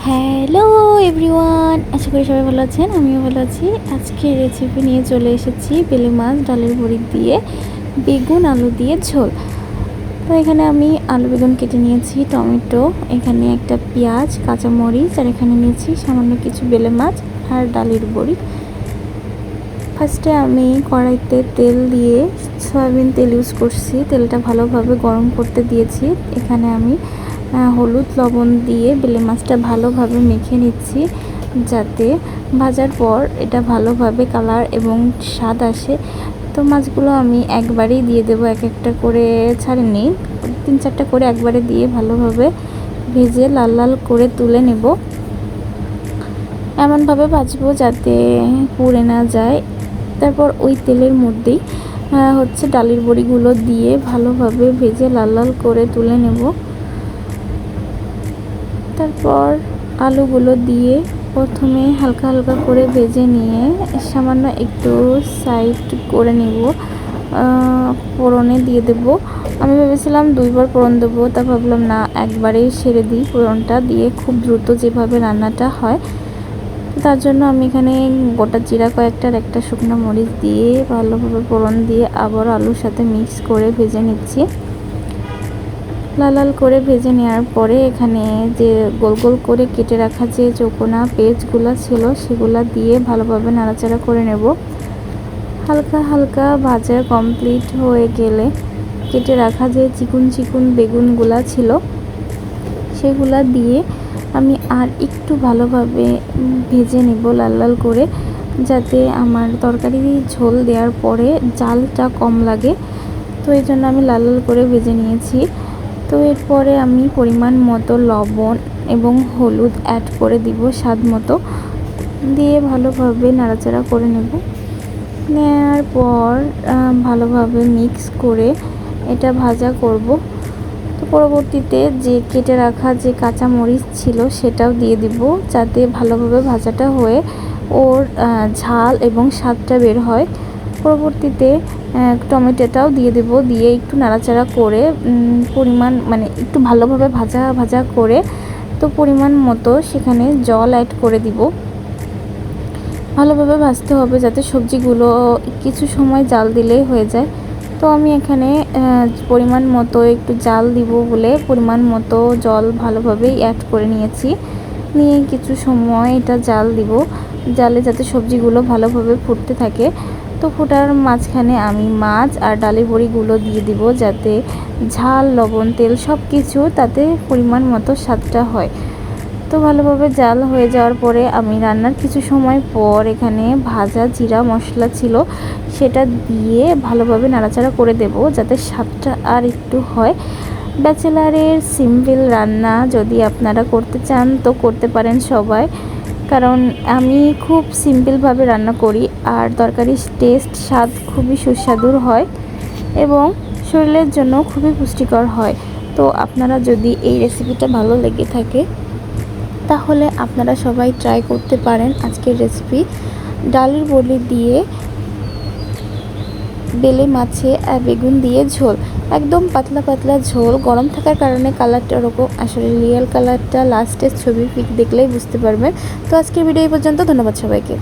Hello everyone, আশা করি সবাই ভালো আছেন। আমিও ভালো আছি। আজকে রেসিপি নিয়ে চলে এসেছি বেলে মাছ ডালের বড়ি দিয়ে বেগুন আলু দিয়ে ঝোল। তো এখানে আমি আলু বেগুন কেটে নিয়েছি, টমেটো, এখানে একটা পেঁয়াজ, কাঁচামরিচ, আর এখানে নিয়েছি সামান্য কিছু বেলে মাছ আর ডালের বড়ি। ফার্স্টে আমি কড়াইতে তেল দিয়ে সয়াবিন তেল ইউজ করছি। তেলটা ভালোভাবে গরম করতে দিয়েছি। এখানে আমি হলুদ লবণ দিয়ে বেলে মাছটা ভালোভাবে মেখে নিচ্ছি, যাতে ভাজার পর এটা ভালোভাবে কালার এবং স্বাদ আসে। তো মাছগুলো আমি একবারেই দিয়ে দেবো, এক একটা করে ছাড়িনি, 3-4টা করে একবারে দিয়ে ভালোভাবে ভেজে লাল লাল করে তুলে নেব। এমনভাবে ভাজবো যাতে পুড়ে না যায়। তারপর ওই তেলের মধ্যেই ডালের বড়িগুলো দিয়ে ভালোভাবে ভেজে লাল লাল করে তুলে নেব। তারপর আলুগুলো দিয়ে প্রথমে হালকা হালকা করে ভেজে নিয়ে সামান্য একটু সাইড করে নেব, ফোড়নে দিয়ে দেব। আমি ভেবেছিলাম 2বার ফোড়ন দেবো, তা ভাবলাম না, একবারেই সেরে দিই ফোড়নটা দিয়ে, খুব দ্রুত যেভাবে রান্নাটা হয়। তার জন্য আমি এখানে গোটা জিরা কয়েকটার একটা শুকনো মরিচ দিয়ে ভালোভাবে ফোড়ন দিয়ে আবার আলুর সাথে মিক্স করে ভেজে নিচ্ছি। লাল লাল করে ভেজে নেওয়ার পরে এখানে যে গোল গোল করে কেটে রাখা যে চৌকোনা পেঁয়াজগুলো ছিল সেগুলো দিয়ে ভালোভাবে নাড়াচাড়া করে নেব। হালকা হালকা ভাজা কমপ্লিট হয়ে গেলে কেটে রাখা যে চিকুন চিকুন বেগুনগুলা ছিল সেগুলা দিয়ে আমি আর একটু ভালোভাবে ভেজে নেব লাল লাল করে, যাতে আমার তরকারি ঝোল দেওয়ার পরে জালটা কম লাগে। তো এই জন্য আমি লাল লাল করে ভেজে নিয়েছি। তো এরপরে আমি পরিমাণ মতো লবণ এবং হলুদ অ্যাড করে দিব স্বাদ মতো, দিয়ে ভালোভাবে নাড়াচাড়া করে নেওয়ার পর ভালোভাবে মিক্স করে এটা ভাজা করব। তো পরবর্তীতে যে কেটে রাখা যে কাঁচা মরিচ ছিল সেটাও দিয়ে দিব, যাতে ভালোভাবে ভাজাটা হয়ে ওর ঝাল এবং স্বাদটা বের হয়। পরবর্তীতে টমেটোটাও দিয়ে দেব, দিয়ে একটু নাড়াচাড়া করে একটু ভালোভাবে ভাজা ভাজা করে তো পরিমাণ মতো সেখানে জল অ্যাড করে দিব। ভালোভাবে ভাজতে হবে যাতে সবজিগুলো কিছু সময় জাল দিলেই হয়ে যায়। তো আমি এখানে পরিমাণ মতো একটু জাল দিব বলে পরিমাণ মতো জল ভালোভাবেই অ্যাড করে নিয়েছি। নিয়ে কিছু সময় এটা জাল দিব, জালে যাতে সবজিগুলো ভালোভাবে ফুটতে থাকে। তো ফোটার মাঝখানে আমি মাছ আর ডালের বড়িগুলো দিয়ে দিব, যাতে ঝাল লবণ তেল সব কিছু তাতে পরিমাণ মতো স্বাদটা হয়। তো ভালোভাবে জাল হয়ে যাওয়ার পরে আমি রান্নার কিছু সময় পর এখানে ভাজা জিরা মশলা ছিল সেটা দিয়ে ভালোভাবে নাড়াচাড়া করে দেব, যাতে স্বাদটা আর একটু হয়। ব্যাচেলারের সিম্পল রান্না যদি আপনারা করতে চান তো করতে পারেন সবাই, কারণ আমি খুব সিম্পলভাবে রান্না করি আর তরকারির টেস্ট স্বাদ খুবই সুস্বাদুর হয় এবং শরীরের জন্য খুবই পুষ্টিকর হয়। তো আপনারা যদি এই রেসিপিটা ভালো লেগে থাকে তাহলে আপনারা সবাই ট্রাই করতে পারেন আজকের রেসিপি ডালের বড়ি দিয়ে বেলে মাছে আর বেগুন দিয়ে ঝোল। একদম পাতলা পাতলা ঝোল, গরম থাকার কারণে কালারটা ওরকম, আসলে রিয়েল কালারটা লাস্টের ছবি পিক দেখলেই বুঝতে পারবেন। তো আজকের ভিডিও এই পর্যন্ত, ধন্যবাদ সবাইকে।